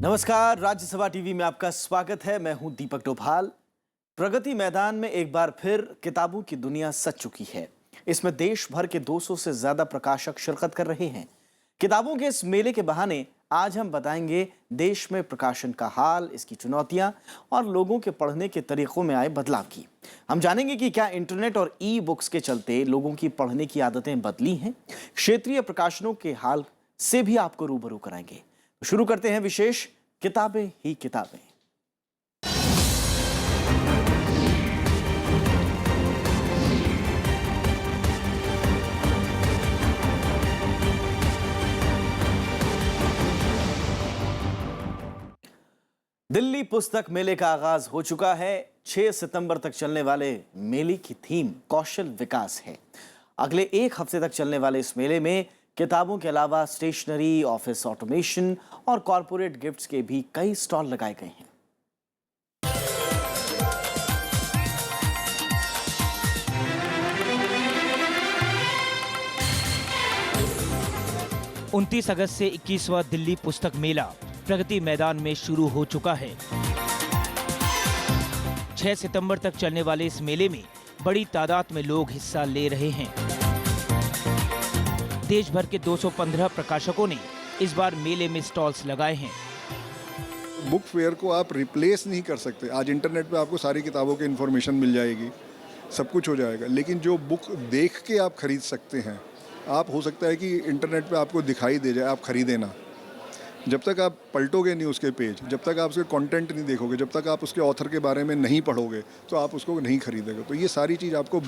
नमस्कार, राज्यसभा टीवी में आपका स्वागत है। मैं हूं दीपक डोभाल। प्रगति मैदान में एक बार फिर किताबों की दुनिया सज चुकी है। इसमें देश भर के 200 से ज्यादा प्रकाशक शिरकत कर रहे हैं। किताबों के इस मेले के बहाने आज हम बताएंगे देश में प्रकाशन का हाल, इसकी चुनौतियां और लोगों के पढ़ने के तरीकों में आए बदलाव की। हम जानेंगे कि क्या इंटरनेट और ई बुक्स के चलते लोगों की पढ़ने की आदतें बदली हैं। क्षेत्रीय प्रकाशनों के हाल से भी आपको रूबरू कराएंगे। शुरू करते हैं विशेष किताबें ही किताबें। दिल्ली पुस्तक मेले का आगाज हो चुका है। 6 सितंबर तक चलने वाले मेले की थीम कौशल विकास है। अगले एक हफ्ते तक चलने वाले इस मेले में किताबों के अलावा स्टेशनरी, ऑफिस ऑटोमेशन और कॉरपोरेट गिफ्ट्स के भी कई स्टॉल लगाए गए हैं। 29 अगस्त से 21वां दिल्ली पुस्तक मेला प्रगति मैदान में शुरू हो चुका है। 6 सितंबर तक चलने वाले इस मेले में बड़ी तादाद में लोग हिस्सा ले रहे हैं। देश भर के 215 प्रकाशकों ने इस बार मेले में स्टॉल्स लगाए हैं। बुक फेयर को आप रिप्लेस नहीं कर सकते। आज इंटरनेट पे आपको सारी किताबों की इन्फॉर्मेशन मिल जाएगी, सब कुछ हो जाएगा, लेकिन जो बुक देख के आप खरीद सकते हैं, आप हो सकता है कि इंटरनेट पे आपको दिखाई दे जाए, आप खरीदें ना। जब तक आप पलटोगे नहीं उसके पेज, जब तक आप उसके कंटेंट नहीं देखोगे, जब तक आप उसके ऑथर के बारे में नहीं पढ़ोगे, तो आप उसको नहीं खरीदोगे। तो ये सारी चीज़ आपको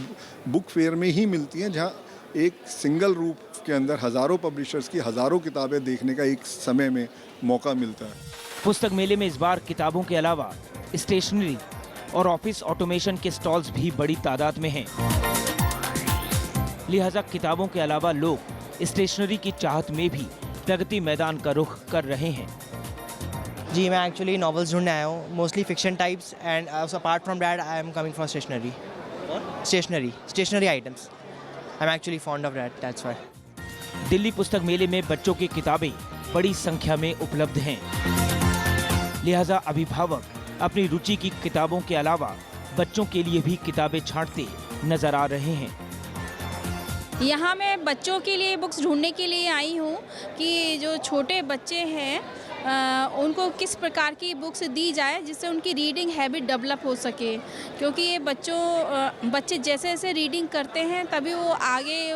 बुक फेयर में ही मिलती हैं, जहाँ एक सिंगल रूप के अंदर हज़ारों पब्लिशर्स की हज़ारों किताबें देखने का एक समय में मौका मिलता है। पुस्तक मेले में इस बार किताबों के अलावा स्टेशनरी और ऑफिस ऑटोमेशन के स्टॉल्स भी बड़ी तादाद में हैं। लिहाजा किताबों के अलावा लोग स्टेशनरी की चाहत में भी प्रगति मैदान का रुख कर रहे हैं। जी, मैं एक्चुअली नॉवेल्स ढूंढने आया हूँ, mostly fiction types, and apart from that I am coming for stationery items. I am actually fond of that's why. Delhi पुस्तक मेले में बच्चों की किताबें बड़ी संख्या में उपलब्ध हैं। लिहाजा अभिभावक अपनी रुचि की किताबों के अलावा बच्चों के लिए भी किताबें छांटते नजर आ रहे हैं। यहाँ मैं बच्चों के लिए बुक्स ढूंढने के लिए आई हूँ कि जो छोटे बच्चे हैं उनको किस प्रकार की बुक्स दी जाए जिससे उनकी रीडिंग हैबिट डेवलप हो सके, क्योंकि ये बच्चे जैसे जैसे रीडिंग करते हैं तभी वो आगे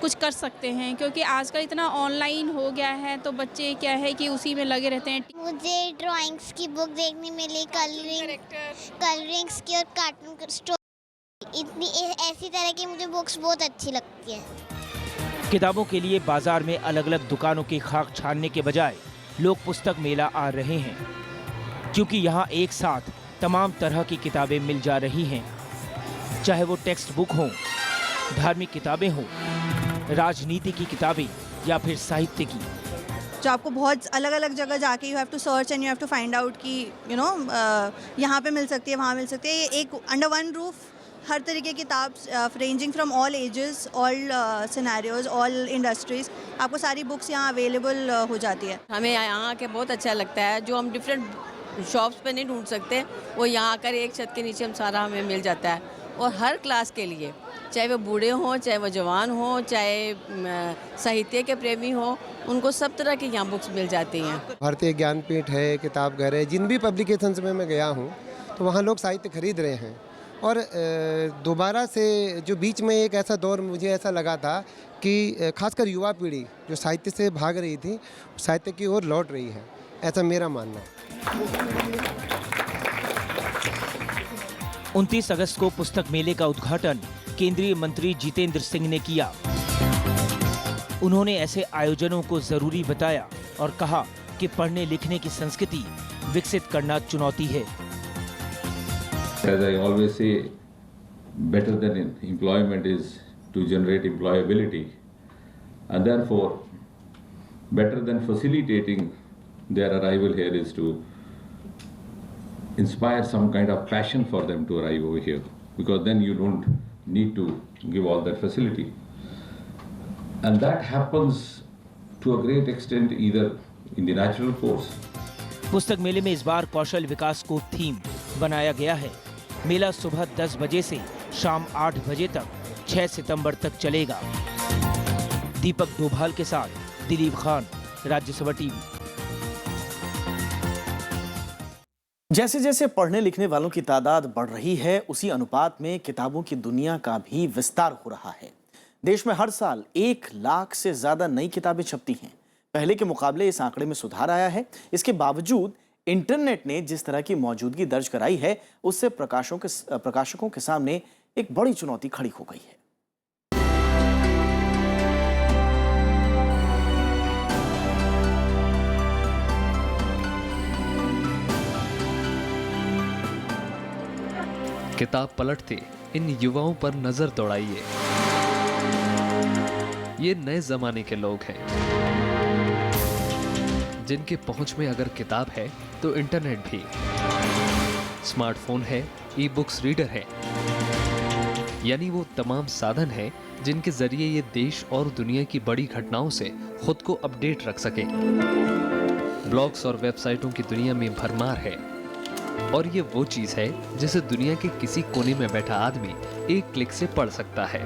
कुछ कर सकते हैं, क्योंकि आजकल इतना ऑनलाइन हो गया है तो बच्चे क्या है कि उसी में लगे रहते हैं। मुझे ड्राइंग्स की बुक देखने मिली, कलरिंग्स की और कार्टून स्टोरी, इतनी ऐसी तरह की मुझे बुक्स बहुत अच्छी लगती है। किताबों के लिए बाजार में अलग अलग दुकानों की खाक छानने के बजाय लोग पुस्तक मेला आ रहे हैं, क्योंकि यहाँ एक साथ तमाम तरह की किताबें मिल जा रही हैं, चाहे वो टेक्स्ट बुक हो, धार्मिक किताबें हो, राजनीति की किताबें या फिर साहित्य की। जो आपको बहुत अलग अलग जगह जाके you have to search and you have to find out कि यहाँ पे मिल सकती है, वहाँ मिल सकती है। एक अंडर वन रूफ हर तरीके की किताब, ranging from all ages, all scenarios, all industries, आपको सारी बुक्स यहाँ अवेलेबल हो जाती है। हमें यहाँ आके बहुत अच्छा लगता है। जो हम डिफरेंट शॉप्स पे नहीं ढूंढ सकते, वो यहाँ आकर एक छत के नीचे हमें मिल जाता है। और हर क्लास के लिए, चाहे वो बूढ़े हों, चाहे वो जवान हों, चाहे साहित्य के प्रेमी हों, उनको सब तरह की यहाँ बुक्स मिल जाती हैं। भारतीय ज्ञानपीठ है, किताब घर है, जिन भी पब्लिकेशंस में मैं गया हूँ तो वहाँ लोग साहित्य खरीद रहे हैं। और दोबारा से जो बीच में एक ऐसा दौर मुझे ऐसा लगा था कि खासकर युवा पीढ़ी जो साहित्य से भाग रही थी, साहित्य की ओर लौट रही है, ऐसा मेरा मानना है। 29 अगस्त को पुस्तक मेले का उद्घाटन केंद्रीय मंत्री जितेंद्र सिंह ने किया। उन्होंने ऐसे आयोजनों को जरूरी बताया और कहा कि पढ़ने लिखने की संस्कृति विकसित करना चुनौती है। As I always say, better than employment is to generate employability, and therefore better than facilitating their arrival here is to inspire some kind of passion for them to arrive over here, because then you don't need to give all that facility. And that happens to a great extent either in the natural course पुस्तक मेले में इस बार कौशल विकास को theme बनाया गया है। मेला सुबह 10 बजे से शाम 8 बजे तक 6 सितंबर तक चलेगा। दीपक डोभाल के साथ दिलीप खान, राज्यसभा टीवी। जैसे जैसे पढ़ने लिखने वालों की तादाद बढ़ रही है, उसी अनुपात में किताबों की दुनिया का भी विस्तार हो रहा है। देश में हर साल 1 लाख से ज्यादा नई किताबें छपती हैं। पहले के मुकाबले इस आंकड़े में सुधार आया है। इसके बावजूद इंटरनेट ने जिस तरह की मौजूदगी दर्ज कराई है, उससे प्रकाशकों के सामने एक बड़ी चुनौती खड़ी हो गई है। किताब पलटते इन युवाओं पर नजर दौड़ाइए। ये नए जमाने के लोग हैं, जिनके पहुंच में अगर किताब है तो इंटरनेट भी। स्मार्टफोन है, ई बुक्स रीडर है, यानी वो तमाम साधन है जिनके जरिए ये देश और दुनिया की बड़ी घटनाओं से खुद को अपडेट रख सके। ब्लॉग्स और वेबसाइटों की दुनिया में भरमार है, और ये वो चीज है जिसे दुनिया के किसी कोने में बैठा आदमी एक क्लिक से पढ़ सकता है।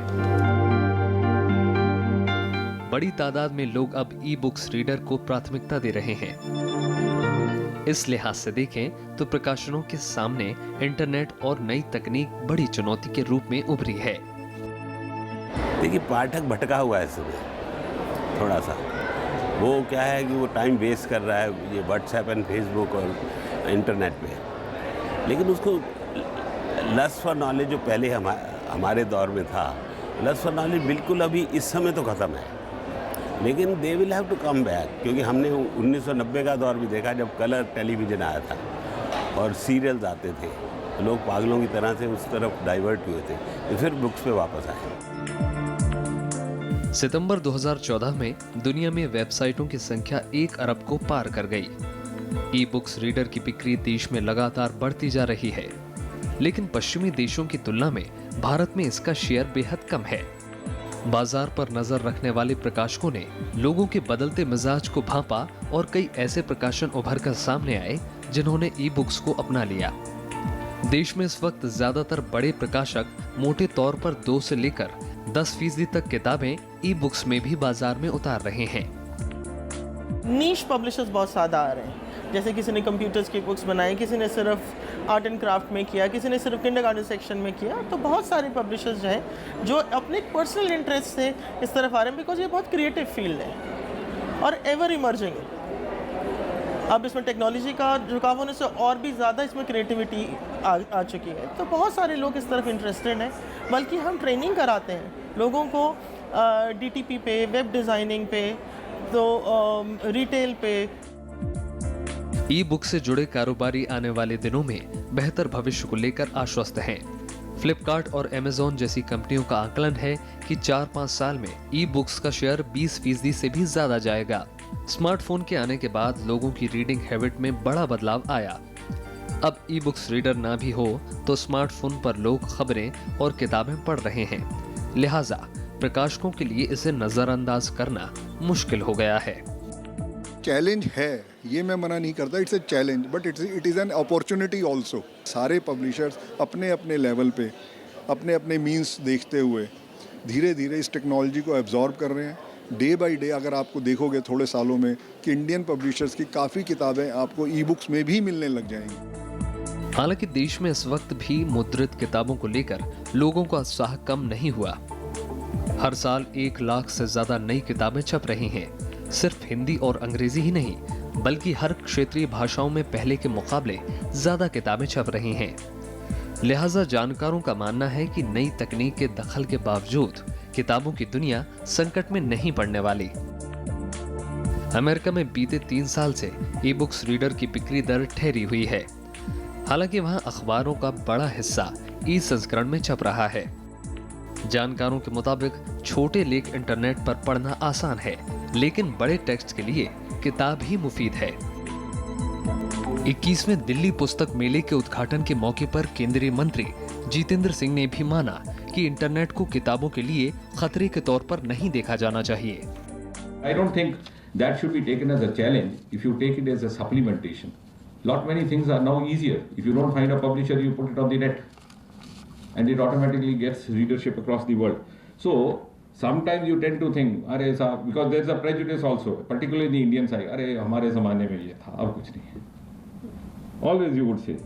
बड़ी तादाद में लोग अब ई बुक्स रीडर को प्राथमिकता दे रहे हैं। इस लिहाज से देखें तो प्रकाशनों के सामने इंटरनेट और नई तकनीक बड़ी चुनौती के रूप में उभरी है। देखिए, पाठक भटका हुआ है इसमें थोड़ा सा। वो क्या है कि वो टाइम वेस्ट कर रहा है ये व्हाट्सएप एंड फेसबुक और इंटरनेट पे, लेकिन उसको लस्ट फॉर नॉलेज जो पहले हमारे दौर में था, लस्ट फॉर नॉलेज बिल्कुल अभी इस समय तो ख़त्म है, लेकिन they will have to come back. क्योंकि हमने 1990 का दौर भी देखा जब कलर टेलीविज़न आया था और सीरियल्स आते थे, तो लोग पागलों की तरह से उस तरफ डाइवर्ट हुए थे, तो फिर बुक्स पे वापस आए। सितंबर 2014 में दुनिया में वेबसाइटों की संख्या 1 अरब को पार कर गई। ई बुक्स रीडर की बिक्री देश में लगातार बढ़ती जा रही है, लेकिन पश्चिमी देशों की तुलना में भारत में इसका शेयर बेहद कम है। बाजार पर नजर रखने वाले प्रकाशकों ने लोगों के बदलते मिजाज को भांपा और कई ऐसे प्रकाशन उभर कर सामने आए जिन्होंने ई बुक्स को अपना लिया। देश में इस वक्त ज्यादातर बड़े प्रकाशक मोटे तौर पर 2 से लेकर 10% तक किताबें ई बुक्स में भी बाजार में उतार रहे हैं। नीश पब्लिशर्स बहुत ज़्यादा आ रहे हैं, जैसे किसी ने कंप्यूटर्स की बुक्स बनाई, किसी ने सिर्फ आर्ट एंड क्राफ्ट में किया, किसी ने सिर्फ किंडरगार्टन सेक्शन में किया। तो बहुत सारे पब्लिशर्स जो हैं जो अपने पर्सनल इंटरेस्ट से इस तरफ आ रहे हैं, बिकॉज ये बहुत क्रिएटिव फील्ड है और एवर इमर्जिंग है। अब इसमें टेक्नोलॉजी का झुकाव होने से और भी ज़्यादा इसमें क्रिएटिविटी आ चुकी है, तो बहुत सारे लोग इस तरफ इंटरेस्टेड हैं। बल्कि हम ट्रेनिंग कराते हैं लोगों को DTP पे, वेब डिज़ाइनिंग पे, तो रिटेल पे। ई बुक से जुड़े कारोबारी आने वाले दिनों में बेहतर भविष्य को लेकर आश्वस्त हैं। फ्लिपकार्ट और अमेज़न जैसी कंपनियों का आकलन है कि 4-5 साल में ई बुक्स का शेयर 20% से भी ज्यादा जाएगा। स्मार्टफोन के आने के बाद लोगों की रीडिंग हैबिट में बड़ा बदलाव आया। अब ई बुक्स रीडर ना भी हो तो स्मार्टफोन पर लोग खबरें और किताबें पढ़ रहे हैं, लिहाजा प्रकाशकों के लिए इसे नजरअंदाज करना मुश्किल हो गया है। चैलेंज है, ये मैं मना नहीं करता, it's a challenge, but it is an opportunity also. सारे पब्लिशर्स अपने अपने लेवल पे अपने अपने मीन्स देखते हुए धीरे धीरे इस टेक्नोलॉजी को एब्जॉर्ब कर रहे हैं। डे बाय डे अगर आपको देखोगे थोड़े सालों में कि इंडियन पब्लिशर्स की काफ़ी किताबें आपको ई बुक्स में भी मिलने लग जाएंगी। हालांकि देश में इस वक्त भी मुद्रित किताबों को लेकर लोगों का उत्साह कम नहीं हुआ। हर साल 1 लाख से ज्यादा नई किताबें छप रही हैं। सिर्फ हिंदी और अंग्रेजी ही नहीं, बल्कि हर क्षेत्रीय भाषाओं में पहले के मुकाबले ज्यादा किताबें छप रही हैं। लिहाजा जानकारों का मानना है कि नई तकनीक के दखल के बावजूद किताबों की दुनिया संकट में नहीं पड़ने वाली। अमेरिका में बीते 3 साल से ई बुक्स रीडर की बिक्री दर ठहरी हुई है। हालांकि वहां अखबारों का बड़ा हिस्सा ई संस्करण में छप रहा है। जानकारों के मुताबिक छोटे लेख इंटरनेट पर पढ़ना आसान है, लेकिन बड़े टेक्स्ट के लिए किताब ही मुफीद है। 21वें दिल्ली पुस्तक मेले के उद्घाटन के मौके पर केंद्रीय मंत्री जितेंद्र सिंह ने भी माना कि इंटरनेट को किताबों के लिए खतरे के तौर पर नहीं देखा जाना चाहिए। I don't think that should be taken as a challenge if you take it as a supplementation. lot many things are now easier. If you don't find a publisher, you put it on the net, and it automatically gets readership across the world. So sometimes you tend to think, अरे साहब, because there's a prejudice also, particularly in the Indian side. अरे हमारे ज़माने में ये था, अब कुछ नहीं है. Always you would say.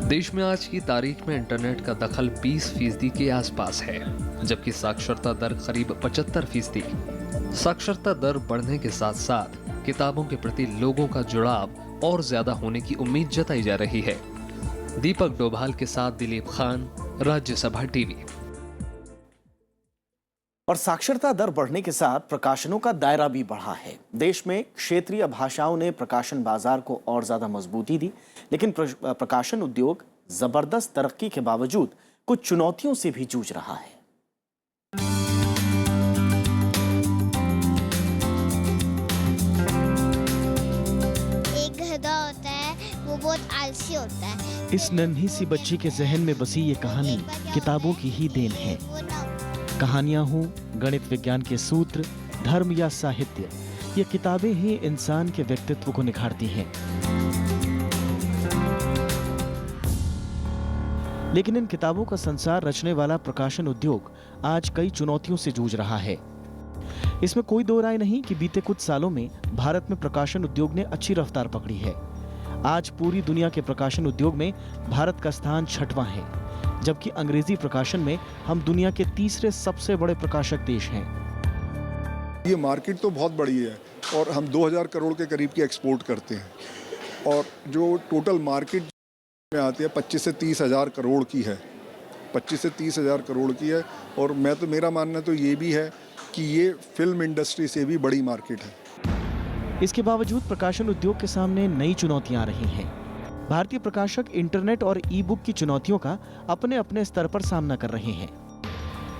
देश में आज की तारीख में इंटरनेट का दखल 20% के आसपास है, जबकि साक्षरता दर करीब 75%। साक्षरता दर बढ़ने के साथ साथ किताबों के प्रति लोगों का जुड़ाव और ज्यादा होने की उम्मीद जताई जा रही है। दीपक डोभाल के साथ दिलीप खान, राज्यसभा टीवी। और साक्षरता दर बढ़ने के साथ प्रकाशनों का दायरा भी बढ़ा है। देश में क्षेत्रीय भाषाओं ने प्रकाशन बाजार को और ज्यादा मजबूती दी, लेकिन प्रकाशन उद्योग जबरदस्त तरक्की के बावजूद कुछ चुनौतियों से भी जूझ रहा है। एक गधा होता है, वो बहुत आलसी होता है। इस नन्ही सी बच्ची के जहन में बसी ये कहानी किताबों की ही देन है। कहानियां हों, गणित विज्ञान के सूत्र, धर्म या साहित्य, ये किताबें ही इंसान के व्यक्तित्व को निखारती हैं। लेकिन इन किताबों का संसार रचने वाला प्रकाशन उद्योग आज कई चुनौतियों से जूझ रहा है। इसमें कोई दो राय नहीं कि बीते कुछ सालों में भारत में प्रकाशन उद्योग ने अच्छी रफ्तार पकड़ी है। आज पूरी दुनिया के प्रकाशन उद्योग में भारत का स्थान 6वां है, जबकि अंग्रेजी प्रकाशन में हम दुनिया के तीसरे सबसे बड़े प्रकाशक देश हैं। ये मार्केट तो बहुत बड़ी है और हम 2000 करोड़ के करीब की एक्सपोर्ट करते हैं, और जो टोटल मार्केट में आती है 25 से 30 हज़ार करोड़ की है। 25 से 30 हज़ार करोड़ की है, और मेरा मानना तो ये भी है कि ये फिल्म इंडस्ट्री से भी बड़ी मार्केट है। इसके बावजूद प्रकाशन उद्योग के सामने नई चुनौतियां आ रही हैं। भारतीय प्रकाशक इंटरनेट और ई बुक की चुनौतियों का अपने अपने स्तर पर सामना कर रहे हैं।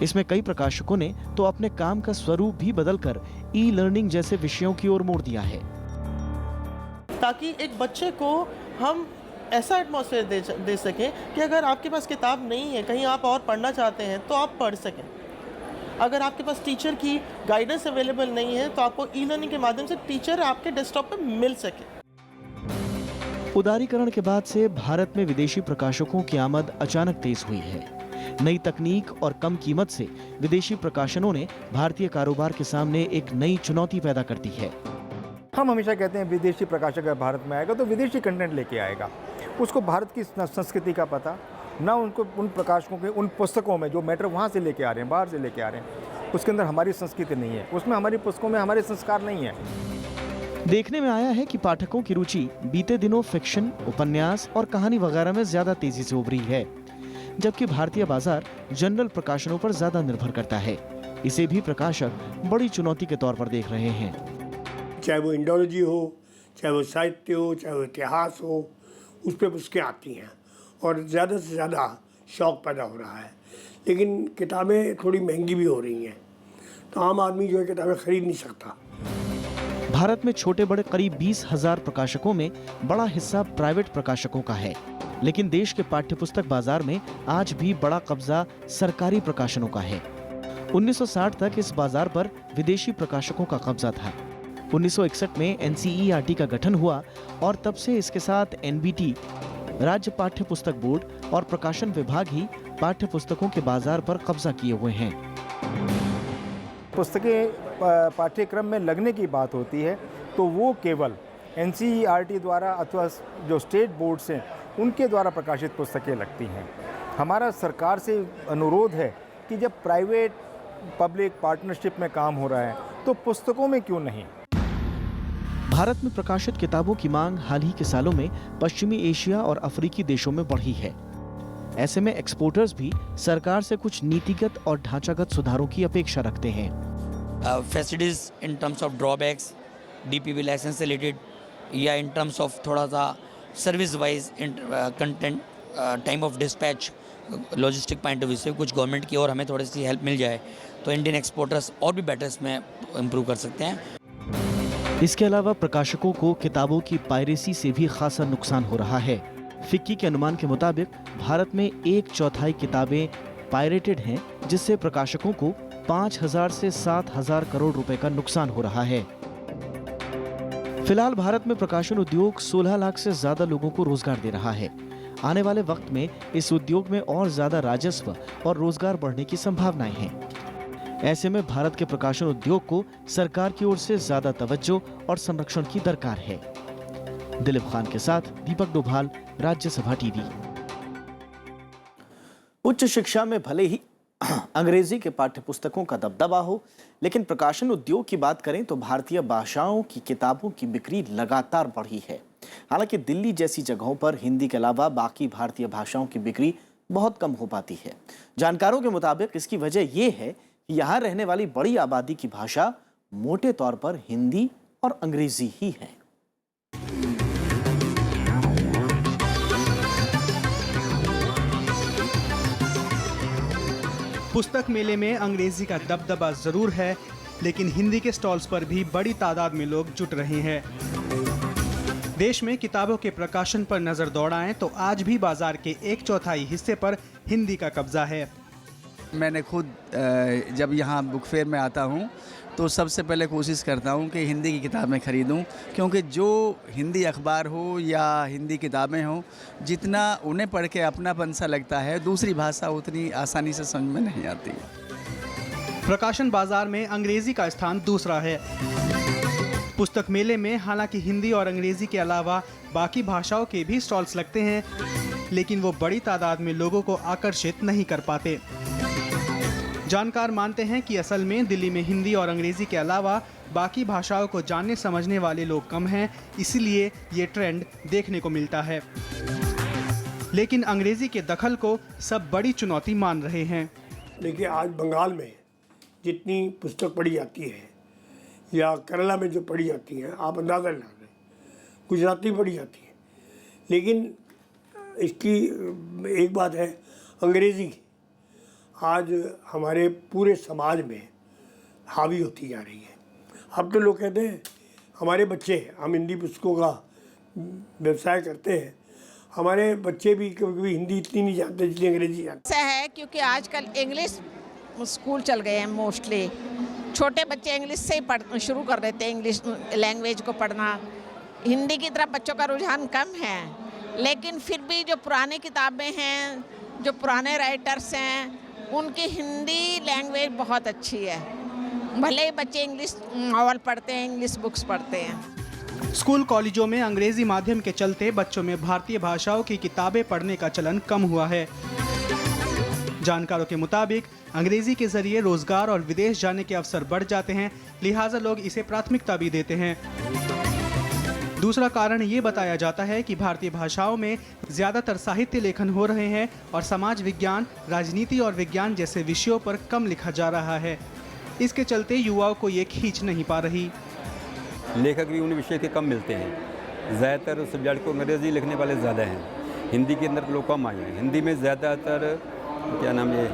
इसमें कई प्रकाशकों ने तो अपने काम का स्वरूप भी बदलकर ई लर्निंग जैसे विषयों की ओर मोड़ दिया है, ताकि एक बच्चे को हम ऐसा एटमॉस्फेयर दे सकें कि अगर आपके पास किताब नहीं है, कहीं आप और पढ़ना चाहते हैं तो आप पढ़ सकें। अगर आपके पास टीचर की गाइडेंस अवेलेबल नहीं है तो आपको ई लर्निंग के माध्यम से टीचर आपके डेस्कटॉप पर मिल सके। उदारीकरण के बाद से भारत में विदेशी प्रकाशकों की आमद अचानक तेज हुई है। नई तकनीक और कम कीमत से विदेशी प्रकाशनों ने भारतीय कारोबार के सामने एक नई चुनौती पैदा कर दी है। हम हमेशा कहते हैं विदेशी प्रकाशक अगर भारत में आएगा तो विदेशी कंटेंट लेके आएगा। उसको भारत की संस्कृति का पता ना, उनको उन प्रकाशकों के उन पुस्तकों में जो मैटर वहाँ से लेके आ रहे हैं, बाहर से लेके आ रहे हैं, उसके अंदर हमारी संस्कृति नहीं है, उसमें हमारी पुस्तकों में हमारे संस्कार नहीं है। देखने में आया है कि पाठकों की रुचि बीते दिनों फिक्शन, उपन्यास और कहानी वगैरह में ज्यादा तेजी से उभरी है, जबकि भारतीय बाजार जनरल प्रकाशनों पर ज्यादा निर्भर करता है। इसे भी प्रकाशक बड़ी चुनौती के तौर पर देख रहे हैं। चाहे वो इंडोलॉजी हो, चाहे वो साहित्य हो, चाहे वो इतिहास हो, उस पर पुस्तकें आती हैं और ज़्यादा से ज़्यादा शौक़ पैदा हो रहा है। लेकिन किताबें थोड़ी महंगी भी हो रही हैं, तो आम आदमी जो है किताबें खरीद नहीं सकता। भारत में छोटे बड़े करीब 20,000 प्रकाशकों में बड़ा हिस्सा प्राइवेट प्रकाशकों का है, लेकिन देश के पाठ्यपुस्तक बाजार में आज भी बड़ा कब्जा सरकारी प्रकाशनों का है। 1960 तक इस बाजार पर विदेशी प्रकाशकों का कब्जा था। 1961 में NCERT का गठन हुआ और तब से इसके साथ NBT, राज्य पाठ्य पुस्तक बोर्ड और प्रकाशन विभाग ही पाठ्य पुस्तकों के बाजार पर कब्जा किए हुए हैं। पुस्तकें पाठ्यक्रम में लगने की बात होती है तो वो केवल NCERT द्वारा अथवा जो स्टेट बोर्ड्स हैं उनके द्वारा प्रकाशित पुस्तकें लगती हैं। हमारा सरकार से अनुरोध है कि जब प्राइवेट पब्लिक पार्टनरशिप में काम हो रहा है तो पुस्तकों में क्यों नहीं। भारत में प्रकाशित किताबों की मांग हाल ही के सालों में पश्चिमी एशिया और अफ्रीकी देशों में बढ़ी है। ऐसे में एक्सपोर्टर्स भी सरकार से कुछ नीतिगत और ढांचागत सुधारों की अपेक्षा रखते हैं। Facilities in terms of drawbacks, DPP licence से रिलेटेड, या इन टर्म्स ऑफ थोड़ा सा service wise content, time of dispatch, logistic point of view से कुछ गवर्नमेंट की और हमें थोड़ी सी हेल्प मिल जाए तो इंडियन एक्सपोर्टर्स और भी बेटर इसमें इम्प्रूव कर सकते हैं। इसके अलावा प्रकाशकों को किताबों की पायरेसी से भी खासा नुकसान हो रहा है। फिक्की के अनुमान के मुताबिक भारत में 1/4 किताबें पायरेटेड हैं, जिससे प्रकाशकों को 5,000 से 7,000 करोड़ रुपए का नुकसान हो रहा है। फिलहाल भारत में प्रकाशन उद्योग 16 लाख से ज्यादा लोगों को रोजगार दे रहा है। आने वाले वक्त में इस उद्योग में और ज्यादा राजस्व और रोजगार बढ़ने की संभावनाएं हैं। ऐसे में भारत के प्रकाशन उद्योग को सरकार की ओर से ज्यादा तवज्जो और संरक्षण की दरकार है। दिलीप खान के साथ दीपक डोभाल, राज्यसभा टीवी। उच्च शिक्षा में भले ही अंग्रेजी के पाठ्यपुस्तकों का दबदबा हो, लेकिन प्रकाशन उद्योग की बात करें तो भारतीय भाषाओं की किताबों की बिक्री लगातार बढ़ी है। हालांकि दिल्ली जैसी जगहों पर हिंदी के अलावा बाकी भारतीय भाषाओं की बिक्री बहुत कम हो पाती है। जानकारों के मुताबिक इसकी वजह यह है कि यहाँ रहने वाली बड़ी आबादी की भाषा मोटे तौर पर हिंदी और अंग्रेजी ही है। पुस्तक मेले में अंग्रेजी का दबदबा जरूर है, लेकिन हिंदी के स्टॉल्स पर भी बड़ी तादाद में लोग जुट रहे हैं। देश में किताबों के प्रकाशन पर नजर दौड़ाएं तो आज भी बाजार के 1/4 हिस्से पर हिंदी का कब्जा है। मैंने खुद जब यहाँ बुक फेयर में आता हूँ तो सबसे पहले कोशिश करता हूँ कि हिंदी की किताबें खरीदूँ, क्योंकि जो हिंदी अखबार हो या हिंदी किताबें हो, जितना उन्हें पढ़ के अपनापन सा लगता है, दूसरी भाषा उतनी आसानी से समझ में नहीं आती। प्रकाशन बाजार में अंग्रेजी का स्थान दूसरा है। पुस्तक मेले में हालांकि हिंदी और अंग्रेजी के अलावा बाकी भाषाओं के भी स्टॉल्स लगते हैं, लेकिन वो बड़ी तादाद में लोगों को आकर्षित नहीं कर पाते। जानकार मानते हैं कि असल में दिल्ली में हिंदी और अंग्रेजी के अलावा बाकी भाषाओं को जानने समझने वाले लोग कम हैं, इसलिए ये ट्रेंड देखने को मिलता है। लेकिन अंग्रेजी के दखल को सब बड़ी चुनौती मान रहे हैं। देखिए, आज बंगाल में जितनी पुस्तक पढ़ी जाती है या केरला में जो पढ़ी जाती है, आप अंदाज़ा लगा लें, गुजराती पढ़ी जाती है, लेकिन इसकी एक बात है, अंग्रेज़ी आज हमारे पूरे समाज में हावी होती जा रही है। अब तो लोग कहते हैं हमारे बच्चे, हम हिंदी पुस्तकों का व्यवसाय करते हैं, हमारे बच्चे भी कभी हिंदी इतनी नहीं जानते जितनी अंग्रेजी जानते। ऐसा है क्योंकि आजकल इंग्लिश स्कूल चल गए हैं, मोस्टली छोटे बच्चे इंग्लिश से ही शुरू कर देते हैं, इंग्लिश लैंग्वेज को पढ़ना। हिंदी की तरफ बच्चों का रुझान कम है, लेकिन फिर भी जो पुरानी किताबें हैं, जो पुराने राइटर्स हैं, उनकी हिंदी लैंग्वेज बहुत अच्छी है। भले ही बच्चे इंग्लिश नॉवल पढ़ते हैं, इंग्लिश बुक्स पढ़ते हैं। स्कूल कॉलेजों में अंग्रेजी माध्यम के चलते बच्चों में भारतीय भाषाओं की किताबें पढ़ने का चलन कम हुआ है। जानकारों के मुताबिक अंग्रेजी के जरिए रोजगार और विदेश जाने के अवसर बढ़ जाते हैं, लिहाजा लोग इसे प्राथमिकता भी देते हैं। दूसरा कारण ये बताया जाता है कि भारतीय भाषाओं में ज़्यादातर साहित्य लेखन हो रहे हैं और समाज विज्ञान, राजनीति और विज्ञान जैसे विषयों पर कम लिखा जा रहा है। इसके चलते युवाओं को ये खींच नहीं पा रही। लेखक भी उन विषय के कम मिलते हैं। ज़्यादातर सब्जेक्ट को अंग्रेजी लिखने वाले ज़्यादा हैं। हिंदी के अंदर लोग कम आए हैं। हिंदी में ज़्यादातर क्या नाम है,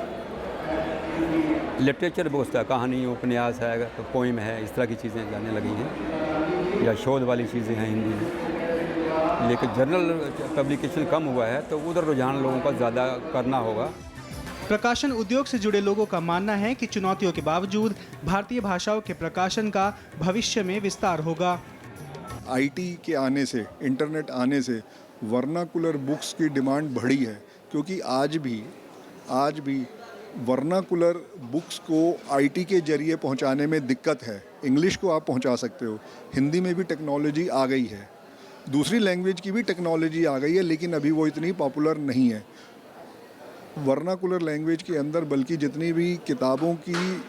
लिटरेचर बुक्स का, कहानी, उपन्यास है, तो पोइम है, इस तरह की चीज़ें जाने लगी हैं, या शोध वाली चीज़ें हैं हिंदी में। लेकिन जर्नल पब्लिकेशन कम हुआ है, तो उधर रुझान लोगों का ज़्यादा करना होगा। प्रकाशन उद्योग से जुड़े लोगों का मानना है कि चुनौतियों के बावजूद भारतीय भाषाओं के प्रकाशन का भविष्य में विस्तार होगा। आईटी के आने से, इंटरनेट आने से वर्नाकुलर बुक्स की डिमांड बढ़ी है, क्योंकि आज भी वर्नाकुलर बुक्स को आईटी के जरिए पहुंचाने में दिक्कत है। इंग्लिश को आप पहुंचा सकते हो, हिंदी में भी टेक्नोलॉजी आ गई है, दूसरी लैंग्वेज की भी टेक्नोलॉजी आ गई है, लेकिन अभी वो इतनी पॉपुलर नहीं है वर्नाकुलर लैंग्वेज के अंदर। बल्कि जितनी भी किताबों की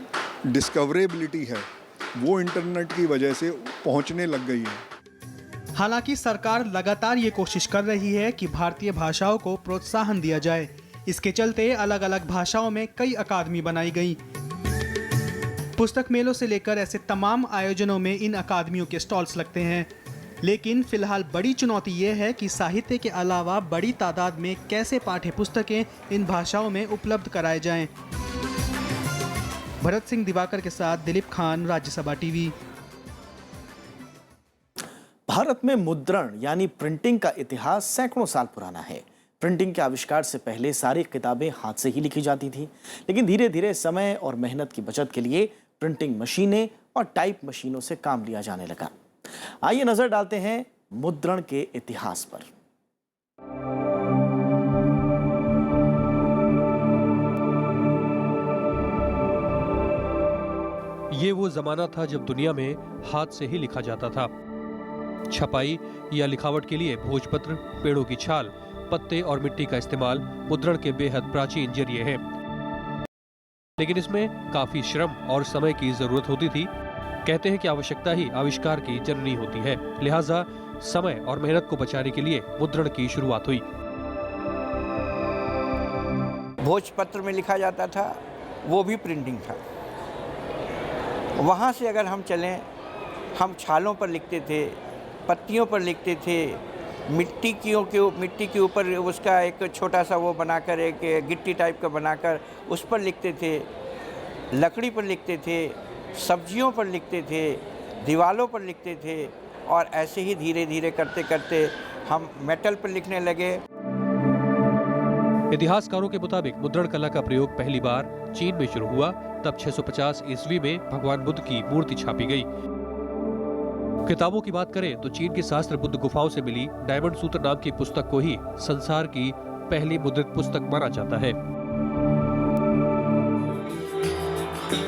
डिस्कवरेबिलिटी है, वो इंटरनेट की वजह से पहुंचने लग गई है। हालांकि सरकार लगातार ये कोशिश कर रही है कि भारतीय भाषाओं को प्रोत्साहन दिया जाए। इसके चलते अलग अलग भाषाओं में कई अकादमी बनाई गई। पुस्तक मेलों से लेकर ऐसे तमाम आयोजनों में इन अकादमियों के स्टॉल्स लगते हैं। लेकिन फिलहाल बड़ी चुनौती ये है कि साहित्य के अलावा बड़ी तादाद में कैसे पाठ्य पुस्तकें इन भाषाओं में उपलब्ध कराए जाएं। भरत सिंह दिवाकर के साथ दिलीप खान, राज्यसभा टीवी। भारत में मुद्रण यानी प्रिंटिंग का इतिहास सैकड़ों साल पुराना है। प्रिंटिंग के आविष्कार से पहले सारी किताबें हाथ से ही लिखी जाती थी, लेकिन धीरे धीरे समय और मेहनत की बचत के लिए प्रिंटिंग मशीनें और टाइप मशीनों से काम लिया जाने लगा। आइए नजर डालते हैं मुद्रण के इतिहास पर। ये वो जमाना था जब दुनिया में हाथ से ही लिखा जाता था। छपाई या लिखावट के लिए भोजपत्र, पेड़ों की छाल, पत्ते और मिट्टी का इस्तेमाल मुद्रण के बेहद प्राचीन जरिए हैं। लेकिन इसमें काफी श्रम और समय की जरूरत होती थी। कहते हैं कि आवश्यकता ही आविष्कार की जननी होती है, लिहाजा समय और मेहनत को बचाने के लिए मुद्रण की शुरुआत हुई। भोजपत्र में लिखा जाता था, वो भी प्रिंटिंग था। वहाँ से अगर हम चलें, हम छालों पर लिखते थे, पत्तियों पर लिखते थे, मिट्टी के ऊपर उसका एक छोटा सा वो बनाकर, एक गिट्टी टाइप का बनाकर उस पर लिखते थे, लकड़ी पर लिखते थे, सब्जियों पर लिखते थे, दीवालों पर लिखते थे, और ऐसे ही धीरे धीरे करते करते हम मेटल पर लिखने लगे। इतिहासकारों के मुताबिक मुद्रण कला का प्रयोग पहली बार चीन में शुरू हुआ। तब 650 ईस्वी में भगवान बुद्ध की मूर्ति छापी गई। किताबों की बात करें तो चीन के शास्त्र बुद्ध गुफाओं से मिली डायमंड सूत्र नाम की पुस्तक को ही संसार की पहली मुद्रित पुस्तक माना जाता है।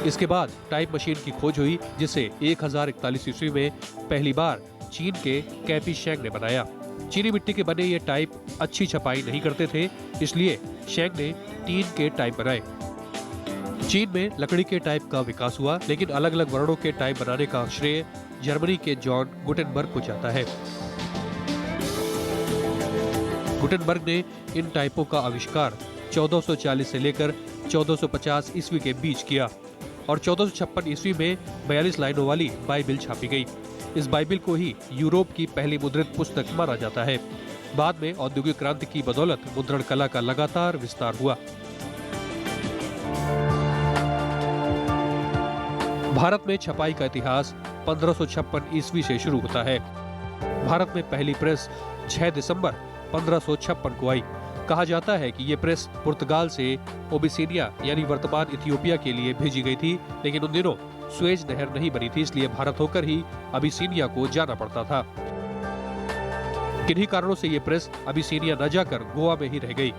इसके बाद टाइप मशीन की खोज हुई, जिसे 1041 ईस्वी में पहली बार चीन के कैपी शेंग ने बनाया। चीनी मिट्टी के बने ये टाइप अच्छी छपाई नहीं करते थे, इसलिए शेंग ने टीन के टाइप बनाए। चीन में लकड़ी के टाइप का विकास हुआ, लेकिन अलग अलग वर्णों के टाइप बनाने का श्रेय जर्मनी के जॉन गुटेनबर्ग को जाता है। गुटेनबर्ग ने इन टाइपों का आविष्कार 1440 से लेकर 1450 ईस्वी के बीच किया और 1456 ईस्वी में 42 लाइनों वाली बाइबिल छापी गई। इस बाइबिल को ही यूरोप की पहली मुद्रित पुस्तक माना जाता है। बाद में औद्योगिक क्रांति की बदौलत मुद्रण कला का लगातार विस्तार हुआ। भारत में छपाई का इतिहास 1556 ईस्वी से शुरू होता है। भारत में पहली प्रेस 6 दिसंबर 1556 को आई। कहा जाता है कि ये प्रेस पुर्तगाल से ओबिसिनिया यानी वर्तमान इथियोपिया के लिए भेजी गई थी, लेकिन उन दिनों सुएज नहर नहीं बनी थी, इसलिए भारत होकर ही अबिसिनिया को जाना पड़ता था। किन्हीं कारणों से ये प्रेस अबिसिनिया न जाकर गोवा में ही रह गई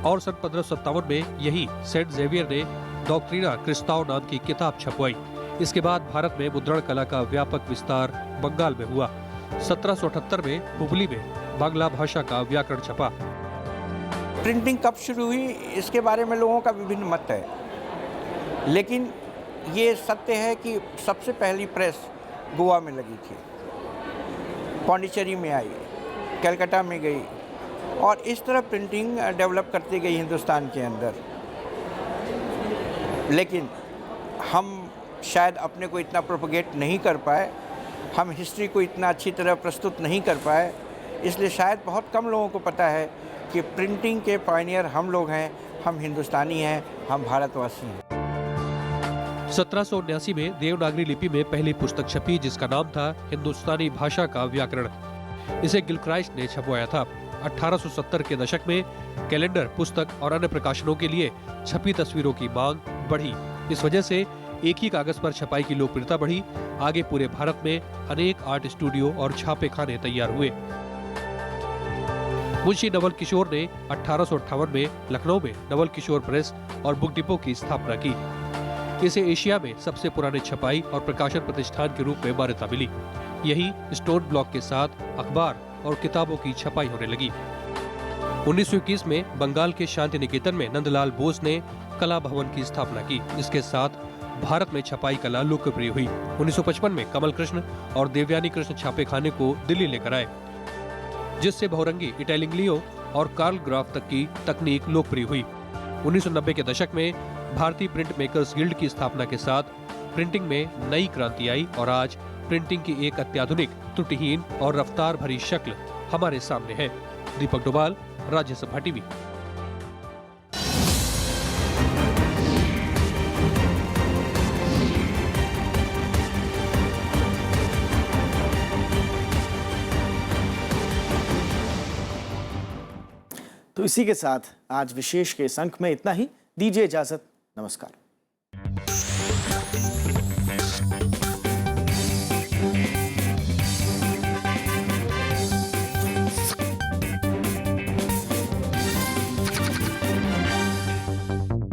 और सन 1557 में यही सेंट जेवियर ने डॉक्ट्रिना क्रिस्ताओ नाम की किताब छपवाई। इसके बाद भारत में मुद्रण कला का व्यापक विस्तार बंगाल में हुआ। 1778 में हुबली में बांग्ला भाषा का व्याकरण छपा। प्रिंटिंग कब शुरू हुई, इसके बारे में लोगों का विभिन्न मत है, लेकिन ये सत्य है कि सबसे पहली प्रेस गोवा में लगी थी, पौंडीचेरी में आई, कलकत्ता में गई, और इस तरह प्रिंटिंग डेवलप करती गई हिंदुस्तान के अंदर। लेकिन हम शायद अपने को इतना प्रोपगेट नहीं कर पाए, हम हिस्ट्री को इतना अच्छी तरह प्रस्तुत नहीं कर पाए, इसलिए शायद बहुत कम लोगों को पता है कि प्रिंटिंग के पायनियर हम लोग हैं, हम हिंदुस्तानी हैं, हम भारतवासी हैं। 1779 में देवनागरी लिपि में पहली पुस्तक छपी, जिसका नाम था हिंदुस्तानी भाषा का व्याकरण। इसे गिलक्राइस्ट ने छपवाया था। 1870 के दशक में कैलेंडर, पुस्तक और अन्य प्रकाशनों के लिए छपी तस्वीरों की मांग बढ़ी। इस वजह से एक ही कागज पर छपाई की लोकप्रियता बढ़ी। आगे पूरे भारत में अनेक आर्ट स्टूडियो और छापे खाने तैयार हुए। मुंशी नवल किशोर ने 1858 में लखनऊ में नवल किशोर प्रेस और बुक डिपो की स्थापना की। इसे एशिया में सबसे पुराने छपाई और प्रकाशन प्रतिष्ठान के रूप में मान्यता मिली। यही स्टोन ब्लॉक के साथ अखबार और किताबों की छपाई होने लगी। 1921 में बंगाल के शांति निकेतन में नंदलाल बोस ने कला भवन की स्थापना की, जिसके साथ भारत में छपाई कला लोकप्रिय हुई। 1955 में कमल कृष्ण और देवयानी कृष्ण छापे खाने को दिल्ली लेकर आए, जिससे बहुरंगी इटैलिंग्लियो और कार्ल ग्राफ तक की तकनीक लोकप्रिय हुई। 1990 के दशक में भारतीय प्रिंट मेकर्स गिल्ड की स्थापना के साथ प्रिंटिंग में नई क्रांति आई और आज प्रिंटिंग की एक अत्याधुनिक, त्रुटिहीन और रफ्तार भरी शक्ल हमारे सामने है। दीपक डोभाल, राज्यसभा टीवी। तो इसी के साथ आज विशेष के इस अंक में इतना ही। दीजिए इजाजत। नमस्कार।